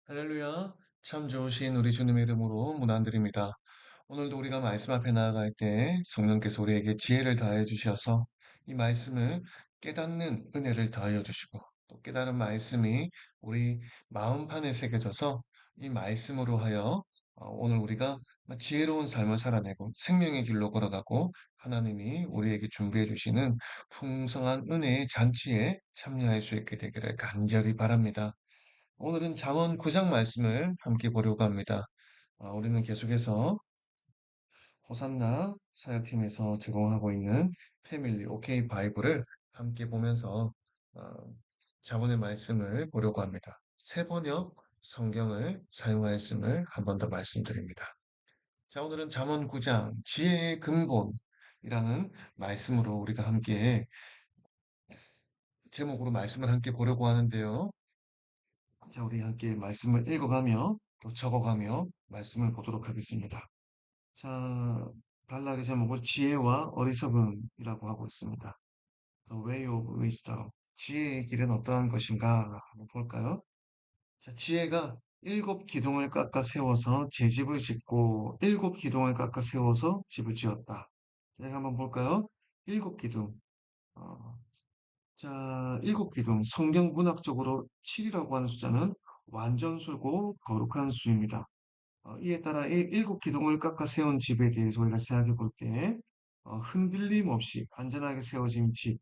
할렐루야. 참 좋으신 우리 주님의 이름으로 문안드립니다. 오늘도 우리가 말씀 앞에 나아갈 때 성령께서 우리에게 지혜를 더하여 주셔서 이 말씀을 깨닫는 은혜를 더하여 주시고 또 깨달은 말씀이 우리 마음판에 새겨져서 이 말씀으로 하여 오늘 우리가 지혜로운 삶을 살아내고 생명의 길로 걸어가고 하나님이 우리에게 준비해 주시는 풍성한 은혜의 잔치에 참여할 수 있게 되기를 간절히 바랍니다. 오늘은 잠언 9장 말씀을 함께 보려고 합니다. 우리는 계속해서 호산나 사역팀에서 제공하고 있는 패밀리 OK 바이블을 함께 보면서 어, 잠언의 말씀을 보려고 합니다. 새 번역 성경을 사용하였음을 한 번 더 말씀드립니다. 자, 오늘은 잠언 9장 지혜의 근본이라는 말씀으로 우리가 함께 제목으로 말씀을 함께 보려고 하는데요. 자, 우리 함께 말씀을 읽어가며 또 적어가며 말씀을 보도록 하겠습니다. 자, 단락의 제목을 지혜와 어리석음이라고 하고 있습니다. The way of wisdom. 지혜의 길은 어떠한 것인가 한번 볼까요? 자, 지혜가 일곱 기둥을 깎아 세워서 제 집을 짓고 일곱 기둥을 깎아 세워서 집을 지었다. 자, 한번 볼까요? 일곱 기둥. 어, 자, 일곱 기둥. 성경 문학적으로 7이라고 하는 숫자는 완전수고 거룩한 수입니다. 이에 따라 이 일곱 기둥을 깎아 세운 집에 대해서 우리가 생각해 볼 때, 흔들림 없이 안전하게 세워진 집,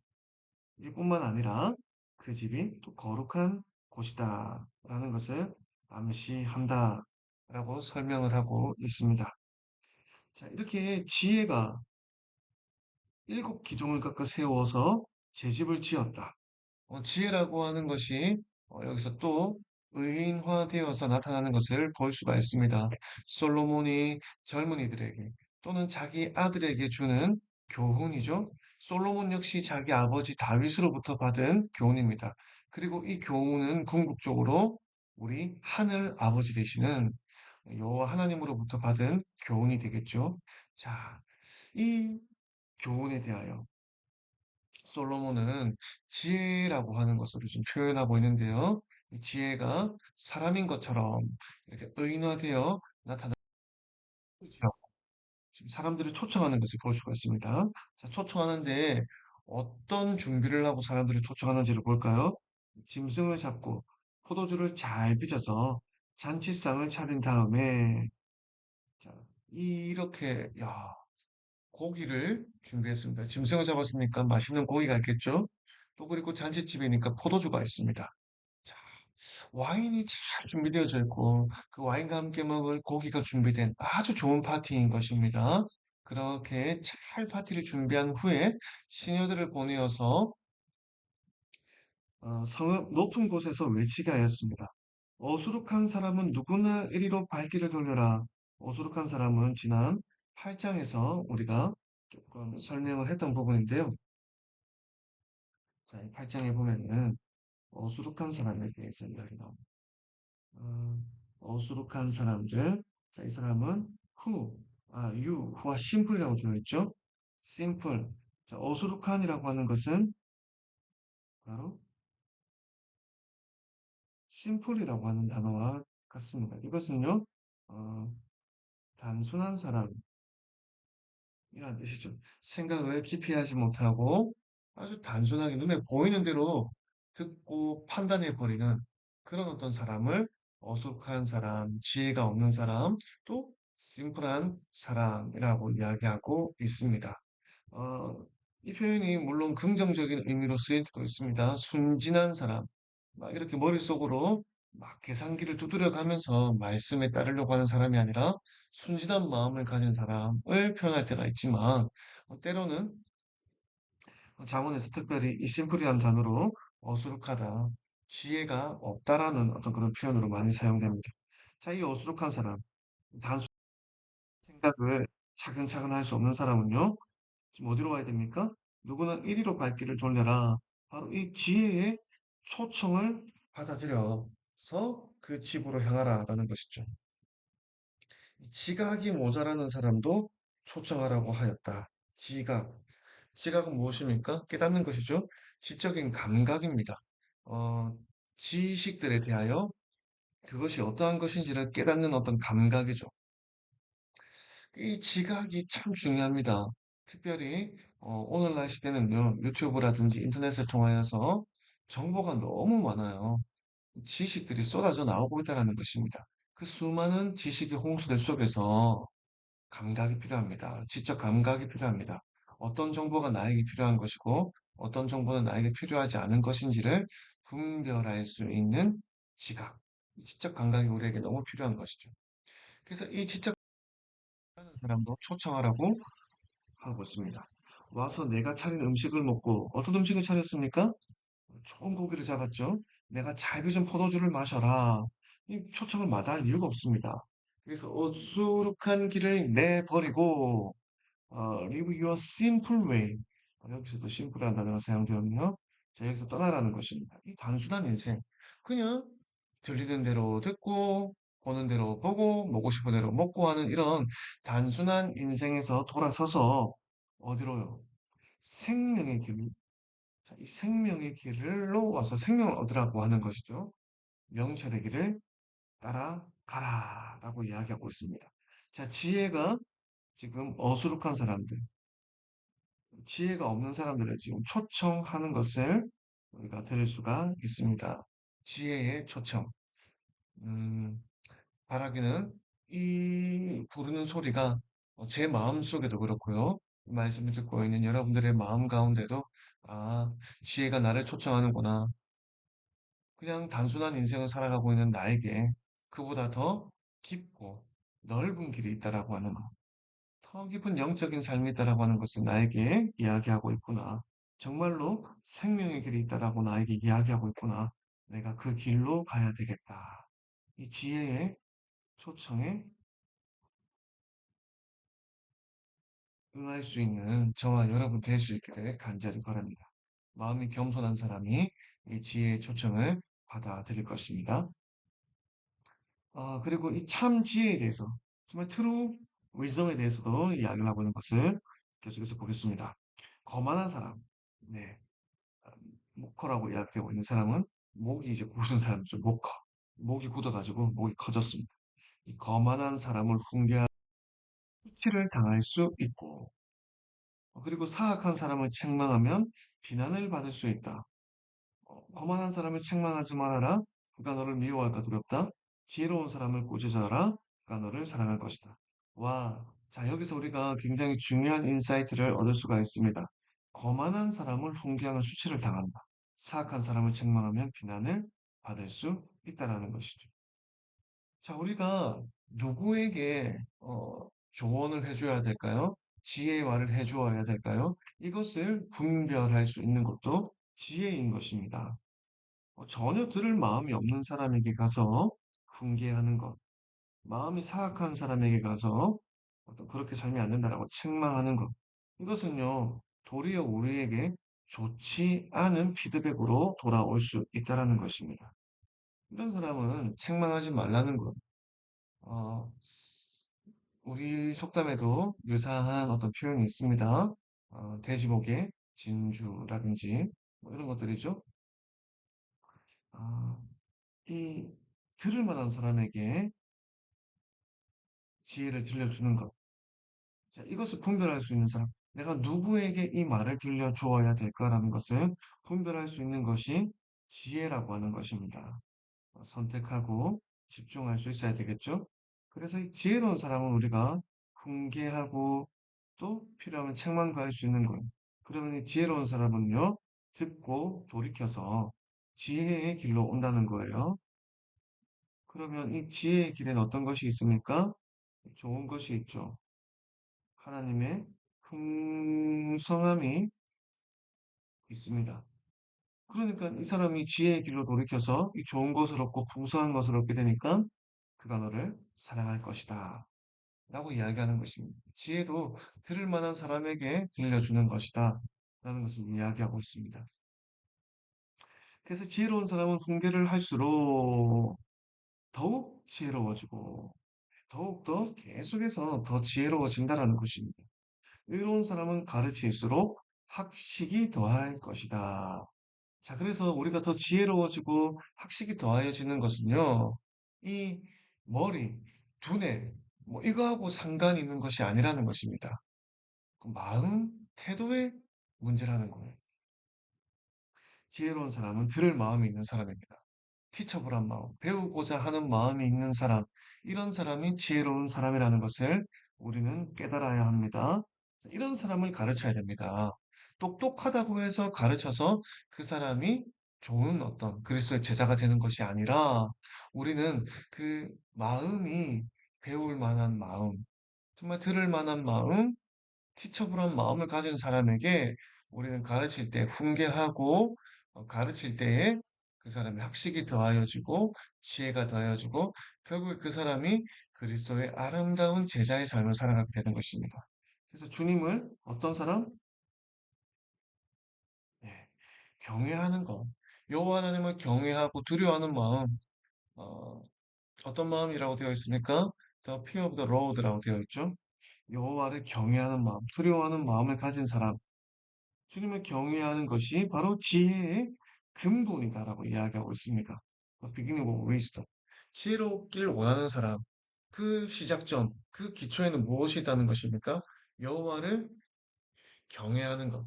이뿐만 아니라 그 집이 또 거룩한 곳이다. 라는 것을 암시한다. 라고 설명을 하고 있습니다. 자, 이렇게 지혜가 일곱 기둥을 깎아 세워서 제 집을 지었다. 지혜라고 하는 것이 여기서 또 의인화되어서 나타나는 것을 볼 수가 있습니다. 솔로몬이 젊은이들에게 또는 자기 아들에게 주는 교훈이죠. 솔로몬 역시 자기 아버지 다윗으로부터 받은 교훈입니다. 그리고 이 교훈은 궁극적으로 우리 하늘 아버지 되시는 여호와 하나님으로부터 받은 교훈이 되겠죠. 자, 이 교훈에 대하여 솔로몬은 지혜라고 하는 것으로 지금 표현하고 있는데요. 이 지혜가 사람인 것처럼 이렇게 의인화되어 나타나죠. 지금 사람들을 초청하는 것을 볼 수가 있습니다. 자, 초청하는데 어떤 준비를 하고 사람들을 초청하는지를 볼까요? 짐승을 잡고 포도주를 잘 빚어서 잔치상을 차린 다음에 자, 이렇게 고기를 준비했습니다. 짐승을 잡았으니까 맛있는 고기가 있겠죠? 또 그리고 잔치집이니까 포도주가 있습니다. 자, 와인이 잘 준비되어져 있고 그 와인과 함께 먹을 고기가 준비된 아주 좋은 파티인 것입니다. 그렇게 잘 파티를 준비한 후에 시녀들을 보내어서 성읍 높은 곳에서 외치게 하였습니다. 어수룩한 사람은 누구나 이리로 발길을 돌려라. 어수룩한 사람은 지난 8장에서 우리가 조금 설명을 했던 부분인데요. 자, 이 8장에 보면은 어수룩한 사람에 대해서 이야기 나옵니다. 어, 어수룩한 사람들. 자, 이 사람은 who와 simple이라고 되어 있죠. simple. 자, 어수룩한이라고 하는 것은 바로 simple이라고 하는 단어와 같습니다. 이것은요, 어, 단순한 사람이라는 뜻이죠. 생각을 깊이 하지 못하고 아주 단순하게 눈에 보이는 대로 듣고 판단해 버리는 그런 어떤 사람을 어숙한 사람, 지혜가 없는 사람, 또 심플한 사람이라고 이야기하고 있습니다. 어, 이 표현이 물론 긍정적인 의미로 쓰일 수도 있습니다. 순진한 사람, 막 이렇게 머릿속으로 막 계산기를 두드려 가면서 말씀에 따르려고 하는 사람이 아니라 순진한 마음을 가진 사람을 표현할 때가 있지만 때로는 자문에서 특별히 이 심플이라는 단어로 어수룩하다, 지혜가 없다라는 어떤 그런 표현으로 많이 사용됩니다. 자, 이 어수룩한 사람, 단순 생각을 차근차근 할 수 없는 사람은요, 지금 어디로 가야 됩니까? 누구나 이리로 발길을 돌려라. 바로 이 지혜의 초청을 받아들여서 그 집으로 향하라라는 것이죠. 지각이 모자라는 사람도 초청하라고 하였다. 지각. 지각은 무엇입니까? 깨닫는 것이죠. 지적인 감각입니다. 어, 지식들에 대하여 그것이 어떠한 것인지를 깨닫는 어떤 감각이죠. 이 지각이 참 중요합니다. 특별히 오늘날 시대는요, 유튜브라든지 인터넷을 통하여서 정보가 너무 많아요. 지식들이 쏟아져 나오고 있다는 것입니다. 그 수많은 지식의 홍수들 속에서 감각이 필요합니다. 지적 감각이 필요합니다. 어떤 정보가 나에게 필요한 것이고 어떤 정보는 나에게 필요하지 않은 것인지를 분별할 수 있는 지각, 이 지적 감각이 우리에게 너무 필요한 것이죠. 그래서 이 지적 하는 사람도 초청하라고 하고 있습니다. 와서 내가 차린 음식을 먹고 어떤 음식을 차렸습니까? 좋은 고기를 잡았죠. 내가 잘 빚은 포도주를 마셔라. 이 초청을 마다할 이유가 없습니다. 그래서 어수룩한 길을 내버리고 live your simple way. 여기서도 심플한 단어가 사용되었네요. 자, 여기서 떠나라는 것입니다. 이 단순한 인생. 그냥 들리는 대로 듣고, 보는 대로 보고, 먹고 싶은 대로 먹고 하는 이런 단순한 인생에서 돌아서서 어디로요? 생명의 길. 자, 이 생명의 길로 와서 생명을 얻으라고 하는 것이죠. 명철의 길을 따라가라 라고 이야기하고 있습니다. 자, 지혜가 지금 어수룩한 사람들, 지혜가 없는 사람들을 지금 초청하는 것을 우리가 들을 수가 있습니다. 지혜의 초청. 음, 바라기는 이 부르는 소리가 제 마음 속에도 그렇고요. 이 말씀을 듣고 있는 여러분들의 마음 가운데도 아, 지혜가 나를 초청하는구나. 그냥 단순한 인생을 살아가고 있는 나에게 그보다 더 깊고 넓은 길이 있다라고 하는 더 깊은 영적인 삶이 있다라고 하는 것을 나에게 이야기하고 있구나. 정말로 생명의 길이 있다라고 나에게 이야기하고 있구나. 내가 그 길로 가야 되겠다. 이 지혜의 초청에 응할 수 있는 저와 여러분 될 수 있기를 간절히 바랍니다. 마음이 겸손한 사람이 이 지혜의 초청을 받아들일 것입니다. 그리고 이 참 지혜에 대해서, 정말 true wisdom에 대해서도 이야기를 하고 있는 것을 계속해서 보겠습니다. 거만한 사람, 네, 모커라고 이야기하고 있는 사람은 목이 이제 굳은 사람이죠. 모커. 목이 굳어가지고 목이 커졌습니다. 이 거만한 사람을 훈계할 수치를 당할 수 있고, 그리고 사악한 사람을 책망하면 비난을 받을 수 있다. 거만한 사람을 책망하지 말아라. 그가 너를 미워할까 두렵다. 지혜로운 사람을 꾸짖어라. 그가 너를 사랑할 것이다. 와, 자, 여기서 우리가 굉장히 중요한 인사이트를 얻을 수가 있습니다. 거만한 사람을 훈계하면 수치를 당한다. 사악한 사람을 책망하면 비난을 받을 수 있다라는 것이죠. 자, 우리가 누구에게 조언을 해줘야 될까요? 지혜의 말을 해주어야 될까요? 이것을 분별할 수 있는 것도 지혜인 것입니다. 전혀 들을 마음이 없는 사람에게 가서 훈계하는 것, 마음이 사악한 사람에게 가서 그렇게 살면 안 된다라고 책망하는 것, 이것은요, 도리어 우리에게 좋지 않은 피드백으로 돌아올 수 있다라는 것입니다. 이런 사람은 책망하지 말라는 것. 어, 우리 속담에도 유사한 어떤 표현이 있습니다. 돼지목에 진주라든지 뭐 이런 것들이죠. 아, 이 들을 만한 사람에게 지혜를 들려주는 것. 자, 이것을 분별할 수 있는 사람. 내가 누구에게 이 말을 들려주어야 될까라는 것을 분별할 수 있는 것이 지혜라고 하는 것입니다. 선택하고 집중할 수 있어야 되겠죠? 그래서 이 지혜로운 사람은 우리가 훈계하고 또 필요하면 책망도 할 수 있는 거예요. 그러면 이 지혜로운 사람은요, 듣고 돌이켜서 지혜의 길로 온다는 거예요. 그러면 이 지혜의 길에는 어떤 것이 있습니까? 좋은 것이 있죠. 하나님의 풍성함이 있습니다. 그러니까 이 사람이 지혜의 길로 돌이켜서 이 좋은 것을 얻고 풍성한 것을 얻게 되니까 그가 너를 사랑할 것이다. 라고 이야기하는 것입니다. 지혜도 들을 만한 사람에게 들려주는 것이다. 라는 것을 이야기하고 있습니다. 그래서 지혜로운 사람은 훈계를 할수록 더욱 지혜로워지고 더욱더 계속해서 더 지혜로워진다라는 것입니다. 의로운 사람은 가르칠수록 학식이 더할 것이다. 자, 그래서 우리가 더 지혜로워지고 학식이 더하여지는 것은요, 이 머리, 두뇌, 뭐 이거하고 상관이 있는 것이 아니라는 것입니다. 그 마음, 태도의 문제라는 거예요. 지혜로운 사람은 들을 마음이 있는 사람입니다. 티처블한 마음, 배우고자 하는 마음이 있는 사람, 이런 사람이 지혜로운 사람이라는 것을 우리는 깨달아야 합니다. 이런 사람을 가르쳐야 됩니다. 똑똑하다고 해서 가르쳐서 그 사람이 좋은 어떤 그리스도의 제자가 되는 것이 아니라 우리는 그 마음이 배울 만한 마음, 정말 들을 만한 마음, 티처블한 마음을 가진 사람에게 우리는 가르칠 때 훈계하고 가르칠 때에 그 사람의 학식이 더하여지고 지혜가 더하여지고 결국 그 사람이 그리스도의 아름다운 제자의 삶을 살아가게 되는 것입니다. 그래서 주님을 어떤 사람? 예, 경외하는 것. 여호와 하나님을 경외하고 두려워하는 마음. 어, 어떤 마음이라고 되어 있습니까? The fear of the Lord라고 되어 있죠. 여호와를 경외하는 마음, 두려워하는 마음을 가진 사람. 주님을 경외하는 것이 바로 지혜의 근본이다라고 이야기하고 있습니다. The beginning of wisdom. 지혜롭길 원하는 사람, 그 시작점, 그 기초에는 무엇이 있다는 것입니까? 여호와를 경외하는 것.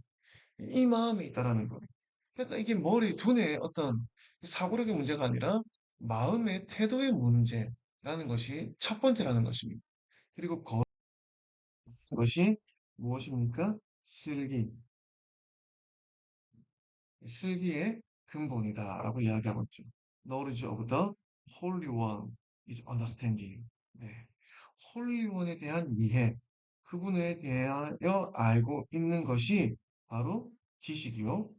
이 마음이 있다라는 거예요. 그러니까 이게 머리, 두뇌의 어떤 사고력의 문제가 아니라 마음의 태도의 문제라는 것이 첫 번째라는 것입니다. 그리고 그것이 무엇입니까? 슬기. 슬기의 근본이다라고 이야기하고 있죠. Knowledge of the Holy One is understanding. 네. Holy One에 대한 이해, 그분에 대하여 알고 있는 것이 바로 지식이요,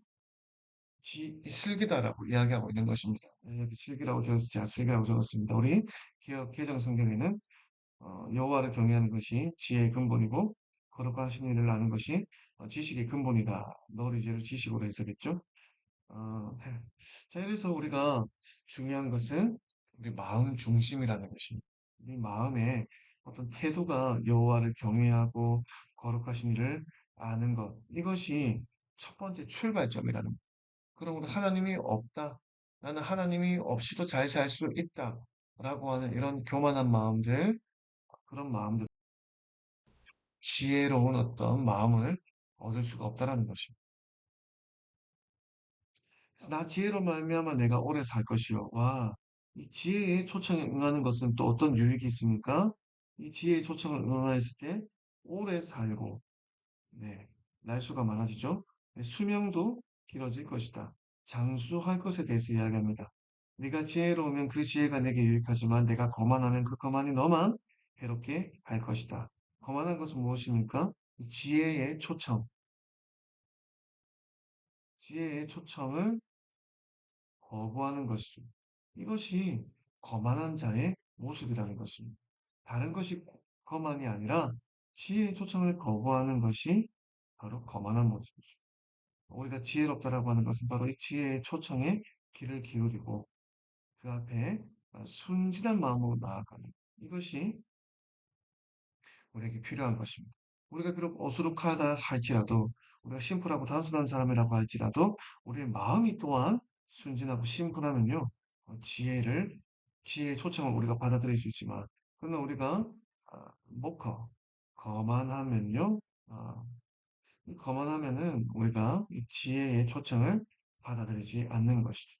슬기다라고 이야기하고 있는 것입니다. 네, 여기 슬기라고 적었지, 제가 슬기라고 적었습니다. 우리 개역 개정 성경에는 여호와를 경외하는 것이 지혜의 근본이고 거룩하신 일을 아는 것이 지식의 근본이다. knowledge를 지식으로 해석했죠. 네. 자, 이래서 우리가 중요한 것은 우리 마음 중심이라는 것입니다. 이 마음의 어떤 태도가 여호와를 경외하고 거룩하신 이를 아는 것, 이것이 첫 번째 출발점이라는 것. 그럼 우리 하나님이 없다. 나는 하나님이 없이도 잘 살 수 있다. 라고 하는 이런 교만한 마음들, 그런 마음들, 지혜로운 어떤 마음을 얻을 수가 없다라는 것입니다. 그래서 나 지혜로 말미암아 내가 오래 살 것이요. 와, 이 지혜의 초청에 응하는 것은 또 어떤 유익이 있습니까? 이 지혜의 초청을 응하였을 때 오래 살고, 네, 날수가 많아지죠. 네, 수명도 길어질 것이다. 장수할 것에 대해서 이야기합니다. 네가 지혜로우면 그 지혜가 내게 유익하지만 내가 거만하면 그 거만이 너만 괴롭게 할 것이다. 거만한 것은 무엇입니까? 이 지혜의 초청, 지혜의 초청을 거부하는 것이죠. 이것이 거만한 자의 모습이라는 것입니다. 다른 것이 거만이 아니라 지혜의 초청을 거부하는 것이 바로 거만한 모습이죠. 우리가 지혜롭다라고 하는 것은 바로 이 지혜의 초청에 귀를 기울이고 그 앞에 순진한 마음으로 나아가는 이것이 우리에게 필요한 것입니다. 우리가 비록 어수룩하다 할지라도 우리가 심플하고 단순한 사람이라고 할지라도 우리의 마음이 또한 순진하고 심플하면요 지혜의 초청을 우리가 받아들일 수 있지만 그러나 우리가 목커 거만하면요 아, 이 거만하면은 우리가 이 지혜의 초청을 받아들이지 않는 것이죠.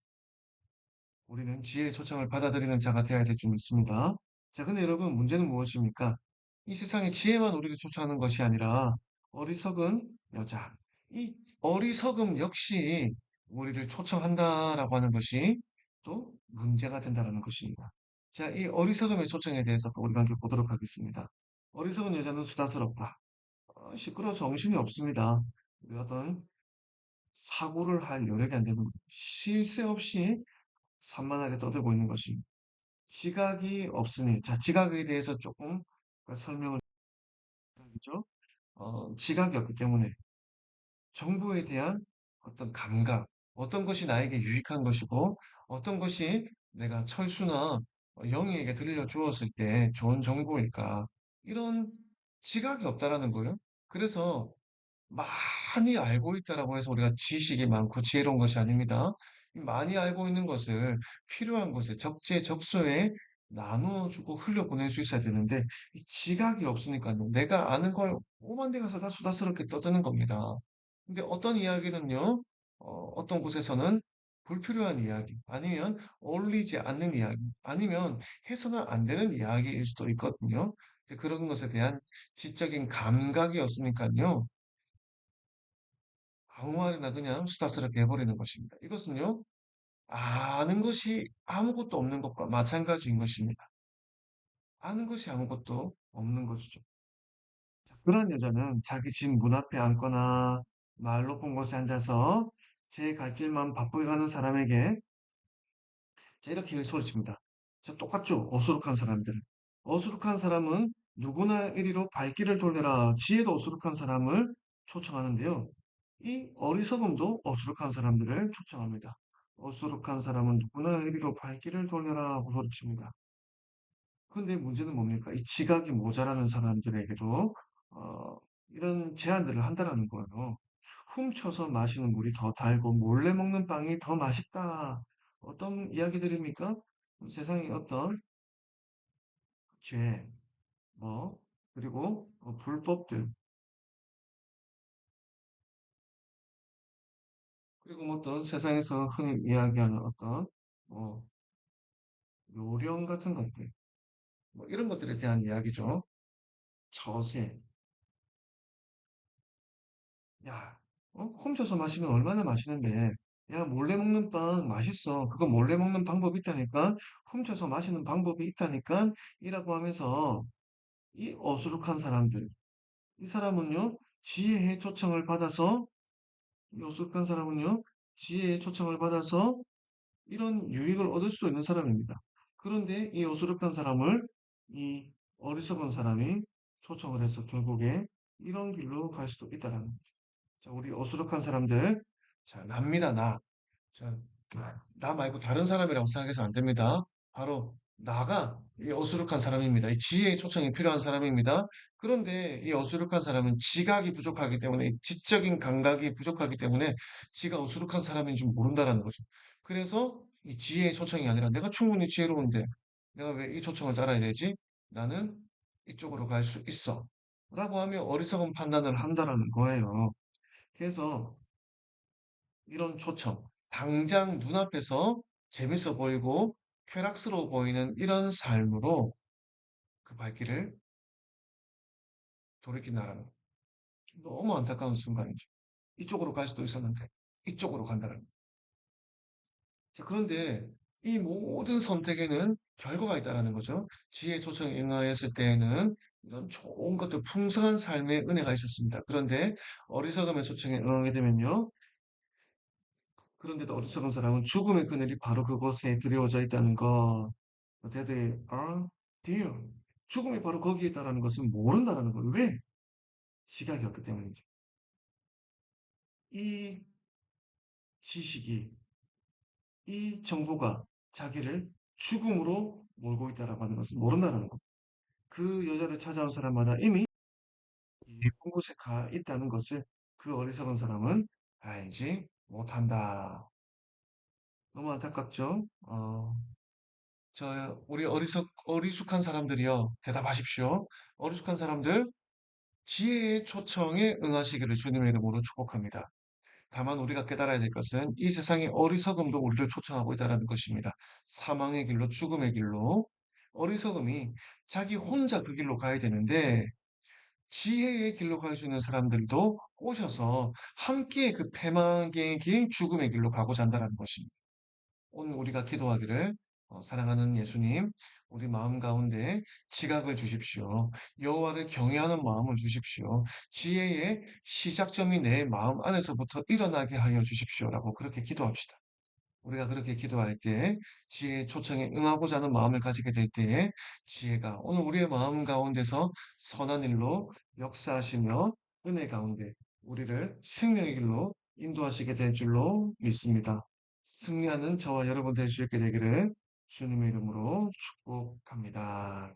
우리는 지혜의 초청을 받아들이는 자가 되어야 될 줄 믿습니다. 자, 근데 여러분, 문제는 무엇입니까? 이 세상에 지혜만 우리를 초청하는 것이 아니라 어리석은 여자. 이 어리석음 역시 우리를 초청한다라고 하는 것이 또 문제가 된다는 것입니다. 자, 이 어리석음의 초청에 대해서 또 우리가 함께 보도록 하겠습니다. 어리석은 여자는 수다스럽다. 시끄러워 정신이 없습니다. 우리 어떤 사고를 할 여력이 안 되는 쉴 새 없이 산만하게 떠들고 있는 것입니다. 지각이 없으니, 자, 지각에 대해서 조금 설명을 드리죠. 지각이 없기 때문에 정보에 대한 어떤 감각, 어떤 것이 나에게 유익한 것이고, 어떤 것이 내가 철수나 영희에게 들려주었을 때 좋은 정보일까, 이런 지각이 없다라는 거예요. 그래서 많이 알고 있다라고 해서 우리가 지식이 많고 지혜로운 것이 아닙니다. 많이 알고 있는 것을 필요한 곳에 적재적소에 나누어주고 흘려보낼 수 있어야 되는데 이 지각이 없으니까요. 내가 아는 걸 오만 대 가서 다 수다스럽게 떠드는 겁니다. 근데 어떤 이야기는요, 어떤 곳에서는 불필요한 이야기, 아니면 어울리지 않는 이야기, 아니면 해서는 안 되는 이야기일 수도 있거든요. 근데 그런 것에 대한 지적인 감각이 없으니까요. 아무 말이나 그냥 수다스럽게 해버리는 것입니다. 이것은요, 아는 것이 아무것도 없는 것과 마찬가지인 것입니다. 아는 것이 아무것도 없는 것이죠. 자, 그런 여자는 자기 집 문 앞에 앉거나 말 높은 곳에 앉아서 제 갈 길만 바쁘게 가는 사람에게 자, 이렇게 소리칩니다. 자, 똑같죠? 어수룩한 사람들은. 어수룩한 사람은 누구나 이리로 발길을 돌려라. 지혜도 어수룩한 사람을 초청하는데요. 이 어리석음도 어수룩한 사람들을 초청합니다. 어수룩한 사람은 누구나 이리로 발길을 돌려라 하고 소리칩니다. 근데 문제는 뭡니까? 이 지각이 모자라는 사람들에게도 이런 제안들을 한다라는 거예요. 훔쳐서 마시는 물이 더 달고 몰래 먹는 빵이 더 맛있다. 어떤 이야기들입니까? 세상의 어떤 죄, 뭐, 그리고 불법들, 그리고 뭐 어떤 세상에서 흔히 이야기하는 어떤 뭐 요령 같은 것들, 뭐 이런 것들에 대한 이야기죠. 처세, 야, 훔쳐서 마시면 얼마나 맛있는데. 야, 몰래 먹는 빵 맛있어. 그거 몰래 먹는 방법이 있다니까. 훔쳐서 마시는 방법이 있다니까. 이라고 하면서 이 어수룩한 사람들. 이 사람은요, 지혜의 초청을 받아서, 이 어수룩한 사람은요, 지혜의 초청을 받아서 이런 유익을 얻을 수도 있는 사람입니다. 그런데 이 어수룩한 사람을 이 어리석은 사람이 초청을 해서 결국에 이런 길로 갈 수도 있다라는 거죠. 자, 우리 어수룩한 사람들. 자, 납니다, 나. 자, 나 말고 다른 사람이라고 생각해서 안 됩니다. 바로 나가 이 어수룩한 사람입니다. 이 지혜의 초청이 필요한 사람입니다. 그런데 이 어수룩한 사람은 지각이 부족하기 때문에, 지적인 감각이 부족하기 때문에 지가 어수룩한 사람인 줄 모른다라는 거죠. 그래서 이 지혜의 초청이 아니라 내가 충분히 지혜로운데 내가 왜 이 초청을 따라야 되지? 나는 이쪽으로 갈 수 있어. 라고 하며 어리석은 판단을 한다라는 거예요. 그래서 이런 초청, 당장 눈앞에서 재밌어 보이고 쾌락스러워 보이는 이런 삶으로 그 발길을 돌이킨다라는 거. 너무 안타까운 순간이죠. 이쪽으로 갈 수도 있었는데 이쪽으로 간다는 거. 자, 그런데 이 모든 선택에는 결과가 있다라는 거죠. 지혜 초청에 응하였을 때에는 이런 좋은 것들, 풍성한 삶의 은혜가 있었습니다. 그런데 어리석음의 초청에 응하게 되면요. 그런데도 어리석은 사람은 죽음의 그늘이 바로 그곳에 드리워져 있다는 것. That they are there. 죽음이 바로 거기에 있다는 것은 모른다는 걸. 왜? 시각이 없기 때문이죠. 이 지식이, 이 정보가 자기를 죽음으로 몰고 있다라고 하는 것은 모른다는 것. 그 여자를 찾아온 사람마다 이미 예쁜 곳에 가 있다는 것을 그 어리석은 사람은 알지 못한다. 너무 안타깝죠? 우리 어리숙한 사람들이요. 대답하십시오. 어리숙한 사람들, 지혜의 초청에 응하시기를 주님의 이름으로 축복합니다. 다만 우리가 깨달아야 될 것은 이 세상의 어리석음도 우리를 초청하고 있다는 것입니다. 사망의 길로, 죽음의 길로. 어리석음이 자기 혼자 그 길로 가야 되는데, 지혜의 길로 갈 수 있는 사람들도 오셔서 함께 그 패망의 길, 죽음의 길로 가고자 한다는 것입니다. 오늘 우리가 기도하기를 사랑하는 예수님, 우리 마음 가운데 지각을 주십시오. 여호와를 경외하는 마음을 주십시오. 지혜의 시작점이 내 마음 안에서부터 일어나게 하여 주십시오라고 그렇게 기도합시다. 우리가 그렇게 기도할 때 지혜의 초청에 응하고자 하는 마음을 가지게 될 때에 지혜가 오늘 우리의 마음 가운데서 선한 일로 역사하시며 은혜 가운데 우리를 생명의 길로 인도하시게 될 줄로 믿습니다. 승리하는 저와 여러분 될 수 있게 되기를 주님의 이름으로 축복합니다.